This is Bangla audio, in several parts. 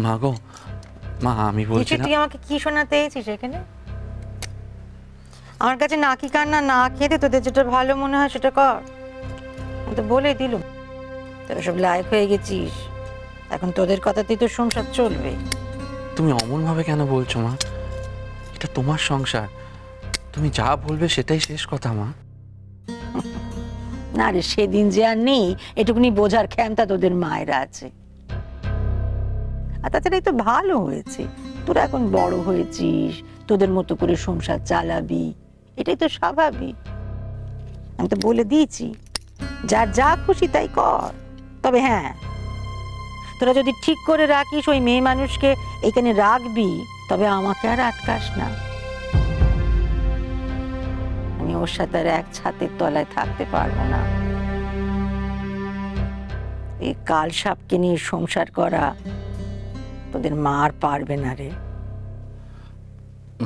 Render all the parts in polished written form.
মা গো, মা আমি বলছি না। তুই আমাকে কি শোনাতে এসেছিস এখানে? আমার কাছে নাকি কান্না না খেতে তোদের যেটা ভালো মনে হয় সেটা কর। আমি তো বলে দিলুম তোরা সব লায়ক হয়ে গেছিস, এখন তোদের কথাতেই তো সংসার চলবে। তুমি অমন ভাবে কেন বলছো মা? এটা তোমার সংসার, তুমি যা বলবে সেটাই শেষ কথা মা। না রে, সেদিন যে আর নেই এটুকুনি বোঝার ক্ষমতা তোদের মায়েরা আছে। আর তাছাড়া এই তো ভালো হয়েছে, তোরা এখন বড় হয়েছিস, তোদের মতো করে সংসার চালাবি, এটাই তো স্বাভাবিক। আমি তো বলে দিয়েছি যার যা খুশি তাই কর। তবে হ্যাঁ, তোরা যদি ঠিক করে রাখিস ওই মেয়ে মানুষকে এখানে রাখবি, তবে আমাকে আর আটকাস না। আমি ওর সাথে আর এক ছাদের তলায় থাকতে পারবো না। এই কাল সাপকে নিয়ে সংসার করা তোদের মা আর পারবে না রে।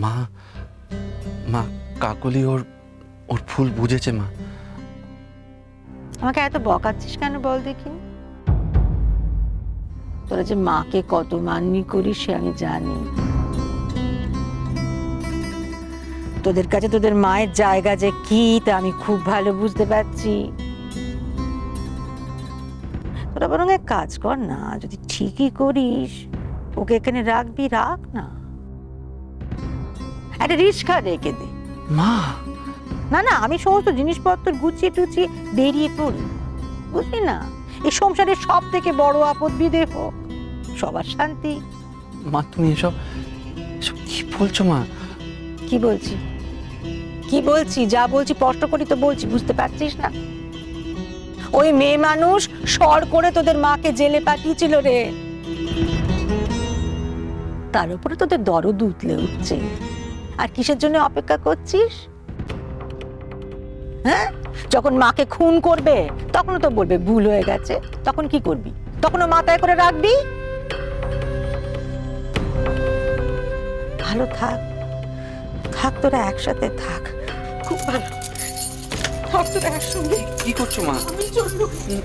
মা, মা কাকলি ওর ভুল বুঝেছে মা। আমাকে এত বকাচ্ছিস কেন বল দেখি? তোরা যে মাকে কত মান্যি করিস সে আমি জানি। তোদের কাছে তোদের মায়ের জায়গা যে কি তা আমি খুব ভালো বুঝতে পারছি। তোরা বরং এক কাজ কর না, যদি ঠিকই করিস ওকে এখানে রাখবি, রাখ না, একটা রিক্সা রেখে দে। মা না না, আমি সমস্ত জিনিসপত্র গুছিয়ে টুচিয়ে বেরিয়ে পড়ি, বুঝলি না? এই সংসারের সব থেকে বড় আপদ বিদে হোক, সবার শান্তি। মা তুমি এসব কি বলছো মা? কি বলছি? কি বলছি? যা বলছি স্পষ্ট করি তো বলছি, বুঝতে পারছিস না? ওই মেয়ে মানুষ সর করে তোদের মাকে জেলে পাঠিয়েছিল রে, তার উপরে তোদের দরদ উতলে উঠছে। আর কিসের জন্য অপেক্ষা করছিস? হ্যাঁ, যখন মাকে খুন করবে তখনও তো বলবে ভুল হয়ে গেছে, তখন কি করবি? তখনও মাথায় করে রাখবি? ভালো থাক, থাক তোরা একসাথে থাক, খুব ভালো থাক তোরা একসঙ্গে। কি করছো মা?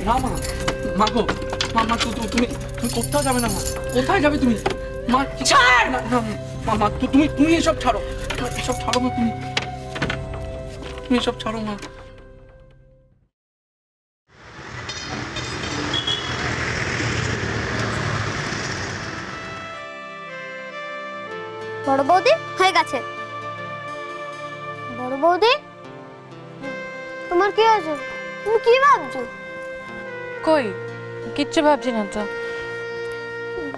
না মা, মা গো, মা তুমি কোথাও যাবে না মা। কোথায় যাবে তুমি? মা ছাড় না, মা তুমি এসব ছাড়ো, এসব ছাড়ো মা, তুমি এসব ছাড়ো মা। বড় বৌদি হয়ে গেছে। বড় বৌদি, তোমার কি আছে? তুমি কি ভাবছো? কই কিচ্ছু ভাবছি না তো।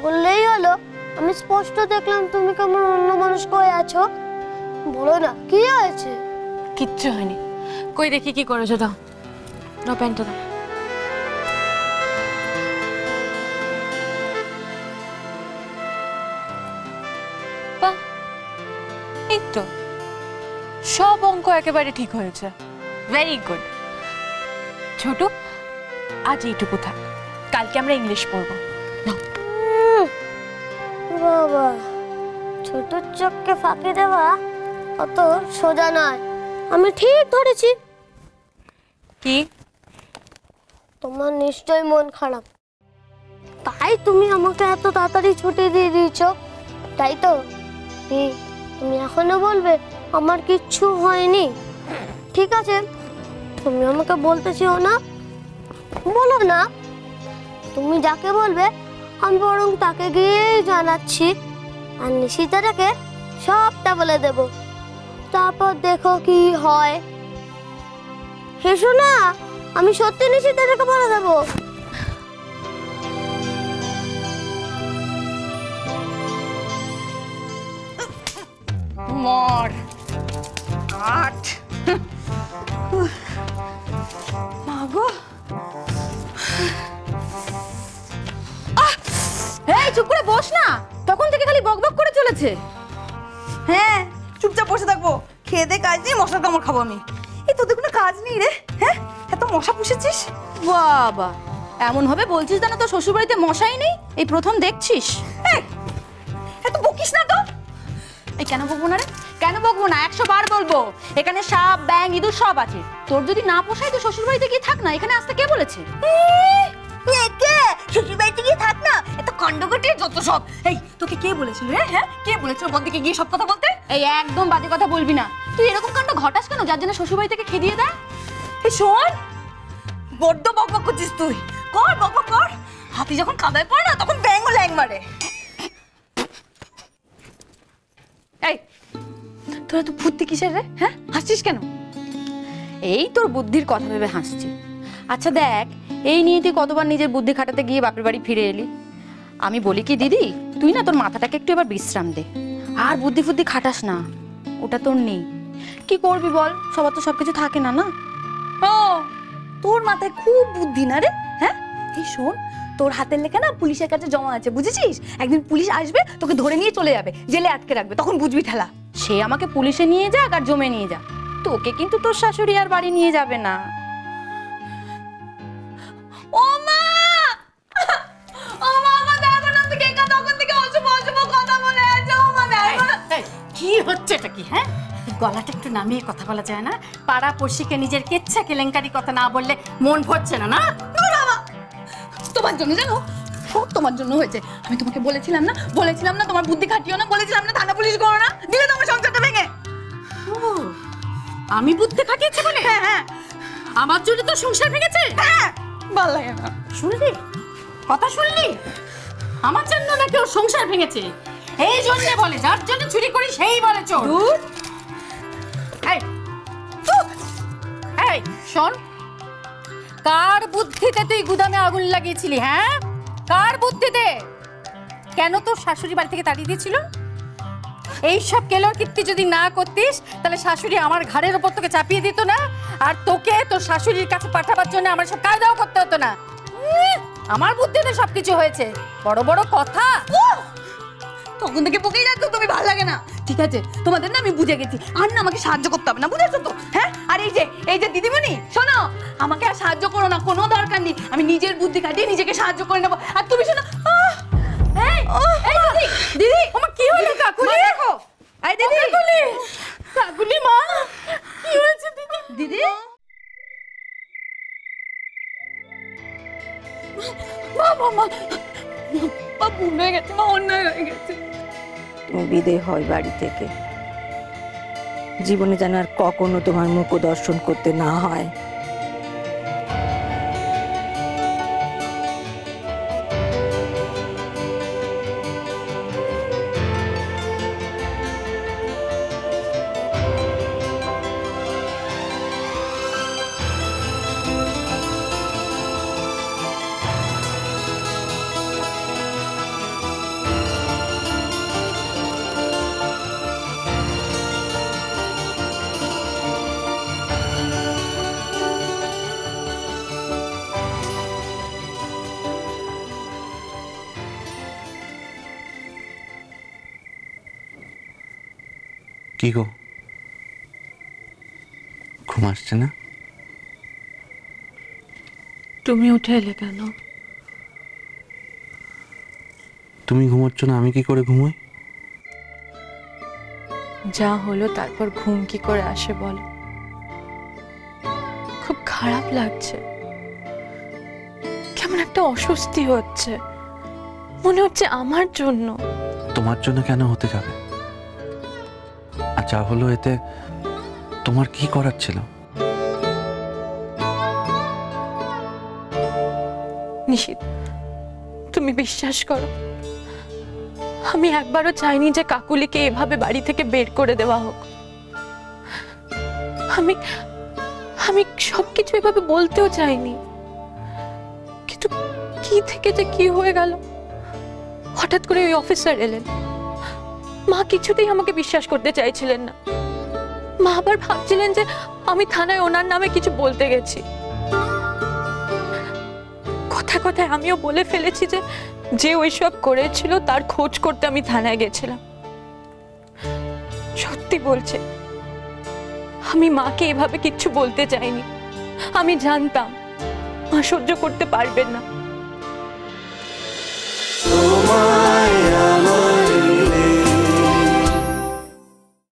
বললেই হলো, আমি স্পষ্ট দেখলাম তুমি কেমন অন্য মানুষ হয়ে আছো। বলো না কি হয়েছে? কিচ্ছু হয়নি। কই দেখি কি করেছো, দাও দাও প্যান্টটা দাও। বাহ, এই তো সব অঙ্ক একেবারে ঠিক হয়েছে, ভেরি গুড। ছোট, আজ এইটুকু থাক, কালকে আমরা ইংলিশ পড়বো। বাবা, ছোট চোখকে ফাঁকি দেওয়া অত সোজা নয়। আমি ঠিক ধরেছি। কি? তোমার নিশ্চয়ই মন খারাপ, তাই তুমি আমাকে এত তাড়াতাড়ি ছুটি দিয়ে দিয়েছো, তাই তো? তুমি এখনো বলবে আমার কিচ্ছু হয়নি? ঠিক আছে, তুমি আমাকে বলতে চেও না, বলো না। তুমি যাকে বলবে আমি বরং তাকে গিয়েই জানাচ্ছি, আর নিশিতাটাকে সবটা বলে দেব, তারপর দেখো কি হয়। হেসো না, আমি সত্যি নিশিতাটাকে বলে দেব। মর আট মাগো, এই চুপ করে বস না, তখন থেকে খালি বকবক করে চলেছে। হ্যাঁ, চুপচাপ বসে থাকবো, খেয়ে দে কাজ নেই, মশার কামড় খাবো আমি। এই তোদের কোনো কাজ নেই রে? হ্যাঁ, এত মশা পুষেছিস? বাবা, এমন ভাবে বলছিস না তো শ্বশুর বাড়িতে মশাই নেই, এই প্রথম দেখছিস। এত বকিস না তো। এই কেন বকবো না রে? কেন বকবো না? 100 বার বলবো। এখানে সাপ, ব্যাঙ, ইঁদুর সব আছে। তোর যদি না পোষায় তো শ্বশুর বাড়িতে গিয়ে থাক না, এখানে আসতে কে বলেছে? একে শ্বশুর বাড়িতে গিয়ে থাক না, এত কাণ্ড ঘটে যত সব। এই তোকে কে বলেছিল রে? হ্যাঁ, কে বলেছিল বন্দিকে গিয়ে সব কথা বলতে? এই একদম বাজে কথা বলবি না। তুই এরকম কাণ্ড ঘটাস কেন যার জন্য শ্বশুর বাড়ি থেকে খেদিয়ে দেয়? এই শোন, বড্ড বকবক করছিস তুই। কর বকবক কর। হাতি যখন কাদায় পড়ে না তখন ব্যাঙও ল্যাং মারে। এই তোরা তো ফুর্তি কিসের রে? হ্যাঁ, হাসছিস কেন? এই তোর বুদ্ধির কথা ভেবে হাসছি। আচ্ছা দেখ, এই নিয়ে তুই কতবার নিজের বুদ্ধি খাটাতে গিয়ে বাপের বাড়ি ফিরে এলি। আমি বলি কি দিদি, তুই না তোর মাথাটাকে একটু এবার বিশ্রাম দে, আর বুদ্ধি ফুদ্ধি খাটাস না, ওটা তোর নেই। কি করবি বল, সবার তো সবকিছু থাকে না। না ও, তোর মাথায় খুব বুদ্ধি না রে? হ্যাঁ, এই শোন, তোর হাতের লেখা না পুলিশের কাছে জমা আছে, বুঝেছিস? একদিন পুলিশ আসবে, তোকে ধরে নিয়ে চলে যাবে, জেলে আটকে রাখবে, তখন বুঝবি ঠেলা। সে আমাকে পুলিশে নিয়ে যাক আর জমে নিয়ে যাক, তোকে কিন্তু তোর শাশুড়ি আর বাড়ি নিয়ে যাবে না। ও মা, ও মা, আমার দেখো না, তুই কেকা তখন থেকে অশুভ অশুভ কথা বলে আছে। ও মা দেখো না। কি হচ্ছে এটা কি? হ্যাঁ, গলাটা একটু নামিয়ে কথা বলা যায় না? পাড়া পড়শিকে নিজের কেচ্ছা কেলেঙ্কারি কথা না বললে মন ভরছে না? না তোমার জন্য, জানো, সব তোমার জন্য হয়েছে। আমি তোমাকে বলেছিলাম না তোমার বুদ্ধি খাটিও না, বলেছিলাম না থানা পুলিশ করো না, দিলে তোমার সংসারটা ভেঙে। ও, আমি বুদ্ধি খাটিয়েছি বলে? হ্যাঁ হ্যাঁ, আমার জন্য তো সংসার ভেঙেছে। হ্যাঁ, ভালো লাগে না। শুনলি কথা, শুনলি? আমার জন্য নাকি ওর সংসার ভেঙেছে, এই জন্য বলে যার জন্য চুরি করি সেই বলে চোর। এই এই শোন, কার বুদ্ধিতে তুই গুদামে আগুন লাগিয়েছিলি? হ্যাঁ, কার বুদ্ধিতে? কেন তোর শাশুড়ি বাড়ি থেকে তাড়িয়ে দিয়েছিল? এইসব কেলোর কীর্তি যদি না করতিস তাহলে শাশুড়ি আমার ঘাড়ের ওপর তোকে চাপিয়ে দিত না, আর তোকে তোর শাশুড়ির কাছে পাঠাবার জন্য আমার সব কায়দাও করতে হতো না। আমার বুদ্ধিতে সবকিছু হয়েছে, বড় বড় কথা। তখন থেকে বকেই যাচ্ছ তুমি, ভালো লাগে না। ঠিক আছে, তোমাদের না আমি বুঝে গেছি, আর না আমাকে সাহায্য করতে হবে না, বুঝেছো তো? হ্যাঁ, আর এই যে দিদিমণি, শোনো, আমাকে আর সাহায্য করো না, কোনো দরকার নেই। আমি নিজের বুদ্ধি কাটিয়ে নিজেকে সাহায্য করে নেবো। আর তুমি শোনো, এই দিদি, দিদি আমার কি হলো? কাকুলি দেখো, এই দিদি, কাকুলি মা, কি হয়েছে দিদি? দিদি, ভুল হয়ে গেছে মা, অন্যায় হয়ে গেছে। তুমি বিদেয় হয় বাড়ি থেকে, জীবনে যেন আর কখনো তোমার মুখ দর্শন করতে না হয়। কি গো, ঘুম আসছে না? তুমি উঠে এলে কেন? তুমি ঘুমোচ্ছ না, আমি কি করে ঘুমোই? যা হলো তারপর ঘুম কি করে আসে বলো? খুব খারাপ লাগছে, কেমন একটা অস্বস্তি হচ্ছে, মনে হচ্ছে আমার জন্য। তোমার জন্য কেন হতে যাবে? আর যা হলো এতে তোমার কি করার ছিল? নিশিত, তুমি বিশ্বাস করো, আমি একবারও চাইনি যে কাকুলিকে এভাবে বাড়ি থেকে বের করে দেওয়া হোক। আমি আমি সবকিছু এভাবে বলতেও চাইনি, কিন্তু কি থেকে যে কি হয়ে গেল। হঠাৎ করে ওই অফিসার এলেন, মা কিছুতেই আমাকে বিশ্বাস করতে চাইছিলেন না। মা আবার ভাবছিলেন যে আমি থানায় ওনার নামে কিছু বলতে গেছি। কথায় কথায় আমিও বলে ফেলেছি যে যে ওইসব করেছিল তার খোঁজ করতে আমি থানায় গেছিলাম। সত্যি বলছে, আমি মাকে এভাবে কিচ্ছু বলতে চাইনি। আমি জানতাম মা সহ্য করতে পারবেন না।